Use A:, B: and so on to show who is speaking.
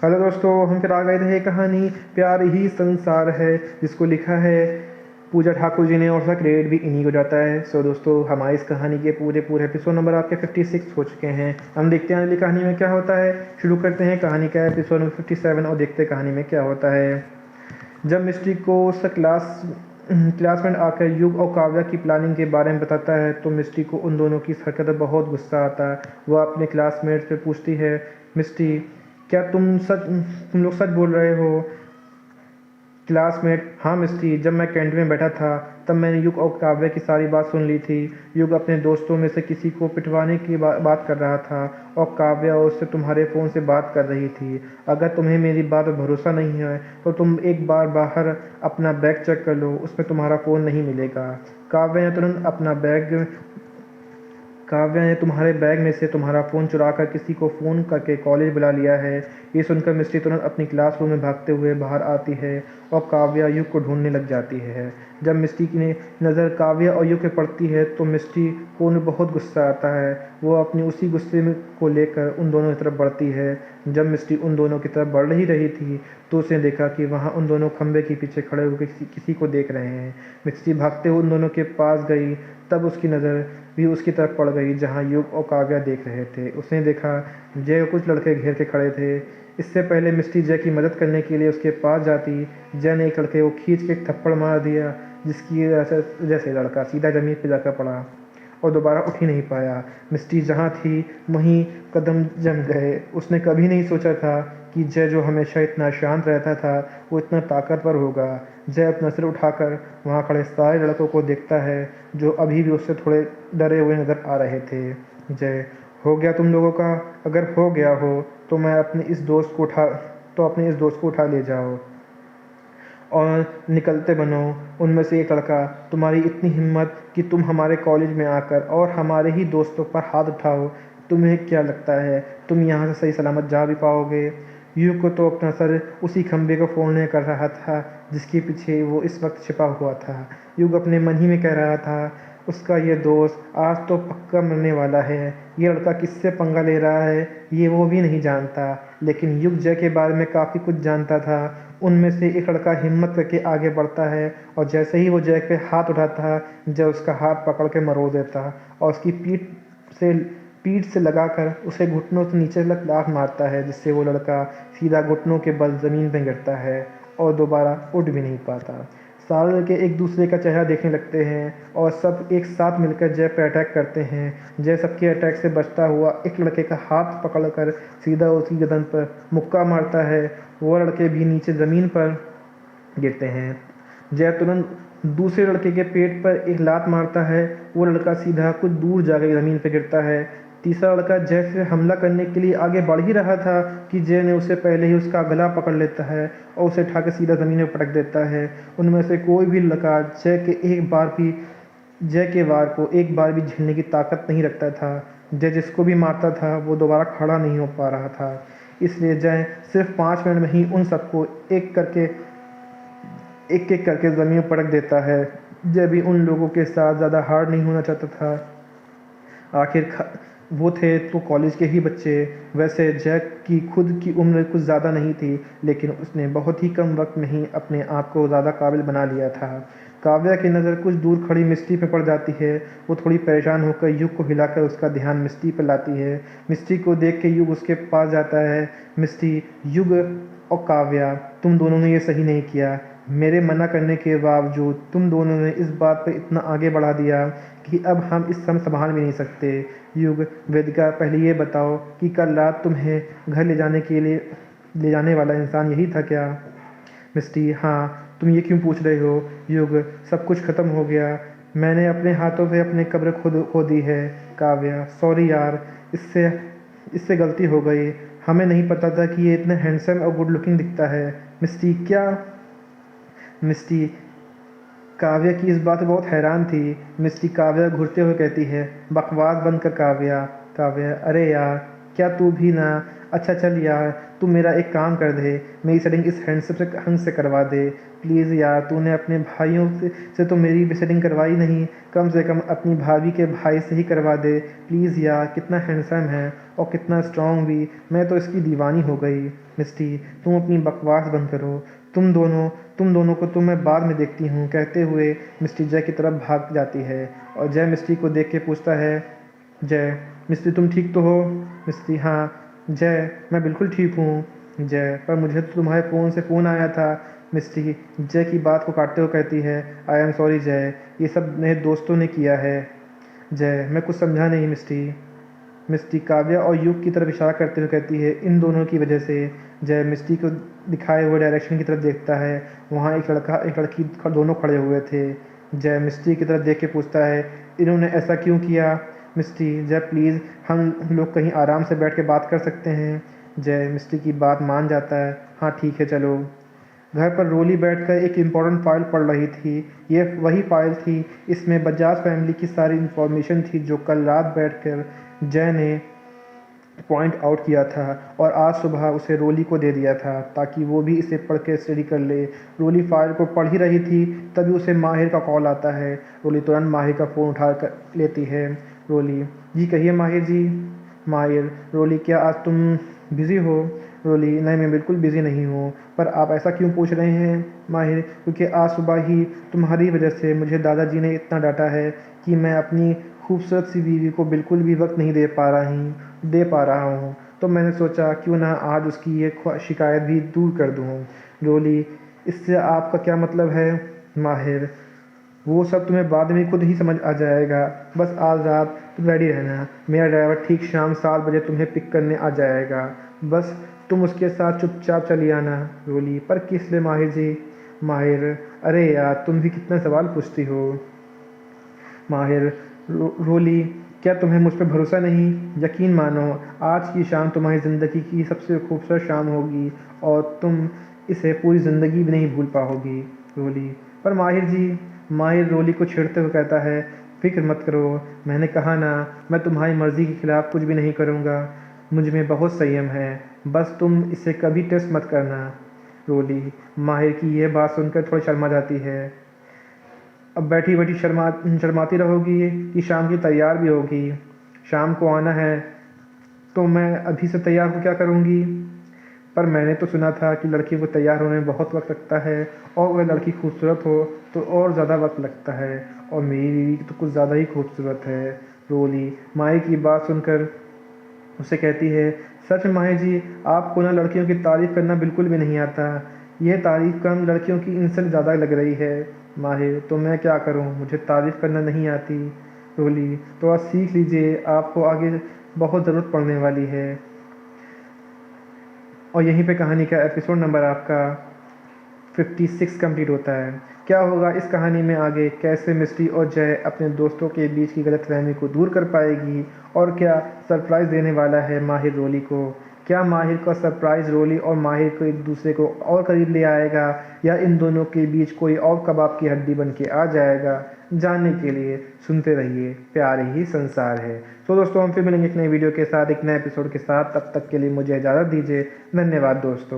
A: Hello दोस्तों, हम फिर आ गए थे कहानी प्यार ही संसार है, जिसको लिखा है पूजा ठाकुर जी ने और उसका क्रेडिट भी इन्हीं को जाता है। सो दोस्तों, हमारी इस कहानी के पूरे पूरे एपिसोड नंबर आपके 56 हो चुके हैं। हम देखते हैं अगली कहानी में क्या होता है। शुरू करते हैं कहानी का एपिसोड नंबर 57 और देखते हैं कहानी में क्या होता है। जब मिस्टी को उसका क्लासमेट आकर युग और काव्या की प्लानिंग के बारे में बताता है तो मिस्टी को उन दोनों की हरकत पर बहुत गुस्सा आता है। वह अपने क्लासमेट से पूछती है, मिस्टी, क्या तुम लोग सच बोल रहे हो? क्लासमेट, हाँ मिस्टी, जब मैं कैंटीन में बैठा था तब मैंने युग और काव्या की सारी बात सुन ली थी। युग अपने दोस्तों में से किसी को पिटवाने की बात कर रहा था और काव्या उससे तुम्हारे फ़ोन से बात कर रही थी। अगर तुम्हें मेरी बात पर भरोसा नहीं है तो तुम एक बार बाहर अपना बैग चेक कर लो, उसमें तुम्हारा फ़ोन नहीं मिलेगा। काव्या ने तुरंत अपना बैग काव्या ने तुम्हारे बैग में से तुम्हारा फ़ोन चुराकर किसी को फ़ोन करके कॉलेज बुला लिया है। ये सुनकर मिस्टी तुरंत अपनी क्लासरूम में भागते हुए बाहर आती है और काव्या युग को ढूंढने लग जाती है। जब मिस्टी की नज़र काव्या और युग पे पड़ती है तो मिस्टी को उन्हें बहुत गुस्सा आता है। वो अपनी उसी गुस्से में को लेकर उन दोनों की तरफ बढ़ती है। जब मिस्टी उन दोनों की तरफ बढ़ ही रही थी तो उसने देखा कि वहाँ उन दोनों खंबे के पीछे खड़े होकर किसी को देख रहे हैं। मिस्टी भागते हुए उन दोनों के पास गई, तब उसकी नज़र भी उसकी तरफ पड़ गई जहाँ युग और काव्या देख रहे थे। उसने देखा जय को कुछ लड़के घेर के खड़े थे। इससे पहले मिस्टी जय की मदद करने के लिए उसके पास जाती, जय ने एक लड़के को खींच के एक थप्पड़ मार दिया, जिसकी वजह से लड़का सीधा ज़मीन पर जाकर पड़ा और दोबारा उठ ही नहीं पाया। मिस्टी जहाँ थी वहीं कदम जम गए। उसने कभी नहीं सोचा था कि जय, जो हमेशा इतना शांत रहता था, वो इतना ताकतवर होगा। जय अपना सिर उठाकर वहाँ खड़े सारे लड़कों को देखता है जो अभी भी उससे थोड़े डरे हुए नज़र आ रहे थे। जय, हो गया तुम लोगों का? अगर हो गया हो तो अपने इस दोस्त को उठा ले जाओ और निकलते बनो। उनमें से एक लड़का, तुम्हारी इतनी हिम्मत कि तुम हमारे कॉलेज में आकर और हमारे ही दोस्तों पर हाथ उठाओ। तुम्हें क्या लगता है तुम यहाँ से सही सलामत जा भी पाओगे? युग को तो अपना सर उसी खंबे को फोड़ने कर रहा था जिसके पीछे वो इस वक्त छिपा हुआ था। युग अपने मन ही में कह रहा था, उसका ये दोस्त आज तो पक्का मरने वाला है। ये लड़का किससे पंगा ले रहा है ये वो भी नहीं जानता। लेकिन युग जय के बारे में काफ़ी कुछ जानता था। उनमें से एक लड़का हिम्मत करके आगे बढ़ता है और जैसे ही वो जय पे हाथ उठाता है, जय उसका हाथ पकड़ के मरोड़ देता है और उसकी पीठ से लगाकर उसे घुटनों से नीचे तक लात मारता है, जिससे वो लड़का सीधा घुटनों के बल ज़मीन पर गिरता है और दोबारा उठ भी नहीं पाता। सारे लड़के एक दूसरे का चेहरा देखने लगते हैं और सब एक साथ मिलकर जय पर अटैक करते हैं। जय सबके अटैक से बचता हुआ एक लड़के का हाथ पकड़कर सीधा उसकी गर्दन पर मुक्का मारता है। वो लड़के भी नीचे ज़मीन पर गिरते हैं। जय तुरंत दूसरे लड़के के पेट पर एक लात मारता है। वो लड़का सीधा कुछ दूर जाकर ज़मीन पर गिरता है। तीसरा लड़का जय से हमला करने के लिए आगे बढ़ ही रहा था कि जय ने उससे पहले ही उसका गला पकड़ लेता है और उसे उठाकर सीधा ज़मीन में पटक देता है। उनमें से कोई भी लड़का जय के वार को एक बार भी झेलने की ताकत नहीं रखता था। जय जिसको भी मारता था वो दोबारा खड़ा नहीं हो पा रहा था। इसलिए जय सिर्फ 5 मिनट में ही उन सबको एक एक करके ज़मीन पर पटक देता है। जय भी उन लोगों के साथ ज़्यादा हार्ड नहीं होना चाहता था। आखिर वो थे तो कॉलेज के ही बच्चे। वैसे जैक की खुद की उम्र कुछ ज़्यादा नहीं थी, लेकिन उसने बहुत ही कम वक्त में ही अपने आप को ज़्यादा काबिल बना लिया था। काव्या की नज़र कुछ दूर खड़ी मिस्टी पे पड़ जाती है। वो थोड़ी परेशान होकर युग को हिलाकर उसका ध्यान मिस्टी पर लाती है। मिस्टी को देख के युग उसके पास जाता है। मिस्टी, युग और काव्या, तुम दोनों ने ये सही नहीं किया। मेरे मना करने के बावजूद तुम दोनों ने इस बात पर इतना आगे बढ़ा दिया कि अब हम इस समय संभाल भी नहीं सकते। युग, वेदिका, पहले ये बताओ कि कल रात तुम्हें घर ले जाने वाला इंसान यही था क्या? मिस्टी, हाँ, तुम ये क्यों पूछ रहे हो? युग, सब कुछ ख़त्म हो गया। मैंने अपने हाथों से अपनी कब्र खुद खो दी है। काव्या, सॉरी यार, इससे इससे गलती हो गई। हमें नहीं पता था कि ये इतना हैंडसम और गुड लुकिंग दिखता है। मिस्टी, क्या? मिस्टी काव्या की इस बात पे बहुत हैरान थी। मिस्टी काव्या घूरते हुए कहती है, बकवास बंद कर काव्या। काव्या, अरे यार, क्या तू भी ना? अच्छा चल यार, तू मेरा एक काम कर दे, मेरी सेटिंग इस हंस से करवा दे प्लीज़ यार। तूने अपने भाइयों से तो मेरी भी सेटिंग करवाई नहीं, कम से कम अपनी भाभी के भाई से ही करवा दे प्लीज़ यार, कितना हैंडसम है और कितना स्ट्रॉन्ग भी। मैं तो इसकी दीवानी हो गई। मिस्टी, तुम अपनी बकवास बंद करो। तुम दोनों को तो मैं बाद में देखती हूँ, कहते हुए मिस्टी जय की तरफ भाग जाती है और जय मिस्टी को देख के पूछता है, जय, मिस्टी तुम ठीक तो हो? मिस्टी, हाँ। जय, मैं बिल्कुल ठीक हूँ। जय, पर मुझे तो तुम्हारे फ़ोन से फ़ोन आया था। मिस्टी जय की बात को काटते हुए कहती है, आई एम सॉरी जय, ये सब मेरे दोस्तों ने किया है। जय, मैं कुछ समझा नहीं मिस्टी। मिस्टी काव्या और युग की तरफ इशारा करते हुए कहती है, इन दोनों की वजह से। जय मिस्टी को दिखाए हुए डायरेक्शन की तरफ देखता है। वहाँ एक लड़का एक लड़की दोनों खड़े हुए थे। जय मिस्टी की तरफ देख के पूछता है, इन्होंने ऐसा क्यों किया? मिस्टी, जय प्लीज़ हम लोग कहीं आराम से बैठ के बात कर सकते हैं। जय मिस्टी की बात मान जाता है, हाँ ठीक है चलो। घर पर रोली बैठकर एक इम्पोर्टेंट फाइल पढ़ रही थी। ये वही फाइल थी, इसमें बजाज फैमिली की सारी इन्फॉर्मेशन थी जो कल रात बैठकर जय ने पॉइंट आउट किया था और आज सुबह उसे रोली को दे दिया था ताकि वो भी इसे पढ़ के स्टडी कर ले। रोली फाइल को पढ़ ही रही थी, तभी उसे माहिर का कॉल आता है। रोली तुरंत माहिर का फ़ोन उठा कर लेती है। रोली, जी कहिए माहिर जी। माहिर, रोली क्या आज तुम बिज़ी हो? रोली, नहीं मैं बिल्कुल बिज़ी नहीं हूँ, पर आप ऐसा क्यों पूछ रहे हैं? माहिर, क्योंकि आज सुबह ही तुम्हारी वजह से मुझे दादाजी ने इतना डांटा है कि मैं अपनी खूबसूरत सी बीवी को बिल्कुल भी वक्त नहीं दे पा रहा हूँ, तो मैंने सोचा क्यों ना आज उसकी ये शिकायत भी दूर कर दूँ। रोली, इससे आपका क्या मतलब है? माहिर, वो सब तुम्हें बाद में खुद ही समझ आ जाएगा, बस आज रात तुम रेडी रहना। मेरा ड्राइवर ठीक शाम 7 बजे तुम्हें पिक करने आ जाएगा, बस तुम उसके साथ चुपचाप चली आना। रोली, पर किस लिए माहिर जी? माहिर, अरे यार तुम भी कितना सवाल पूछती हो। माहिर, रोली, क्या तुम्हें मुझ पर भरोसा नहीं? यकीन मानो, आज की शाम तुम्हारी ज़िंदगी की सबसे खूबसूरत शाम होगी और तुम इसे पूरी ज़िंदगी भी नहीं भूल पाओगी। रोली, पर माहिर जी। माहिर रोली को छेड़ते हुए कहता है, फिक्र मत करो, मैंने कहा ना, मैं तुम्हारी मर्ज़ी के ख़िलाफ़ कुछ भी नहीं करूँगा। मुझ में बहुत संयम है, बस तुम इसे कभी टेस्ट मत करना। रोली माहिर की यह बात सुनकर थोड़ी शर्मा जाती है। अब बैठी बैठी शर्माती रहोगी कि शाम की तैयार भी होगी? शाम को आना है तो मैं अभी से तैयार हो क्या करूँगी? पर मैंने तो सुना था कि लड़की को तैयार होने में बहुत वक्त लगता है और वह लड़की खूबसूरत हो तो और ज़्यादा वक्त लगता है, और मेरी बीवी तो कुछ ज़्यादा ही खूबसूरत है। रोली माही की बात सुनकर उसे कहती है, सच में माही जी, आपको ना लड़कियों की तारीफ़ करना बिल्कुल भी नहीं आता। यह तारीफ़ कम, लड़कियों की इंसल्ट ज़्यादा लग रही है। माहिर, तो मैं क्या करूं, मुझे तारीफ़ करना नहीं आती। रोली, तो आप सीख लीजिए, आपको आगे बहुत ज़रूरत पड़ने वाली है। और यहीं पे कहानी का एपिसोड नंबर आपका 56 कंप्लीट होता है। क्या होगा इस कहानी में आगे, कैसे मिस्टी और जय अपने दोस्तों के बीच की गलतफहमी को दूर कर पाएगी, और क्या सरप्राइज़ देने वाला है माहिर रोली को? क्या माहिर का सरप्राइज़ रोली और माहिर को एक दूसरे को और करीब ले आएगा, या इन दोनों के बीच कोई और कबाब की हड्डी बन के आ जाएगा? जानने के लिए सुनते रहिए प्यार ही संसार है। तो दोस्तों हम फिर मिलेंगे एक नई वीडियो के साथ, एक नए एपिसोड के साथ। तब तक के लिए मुझे इजाज़त दीजिए। धन्यवाद दोस्तों।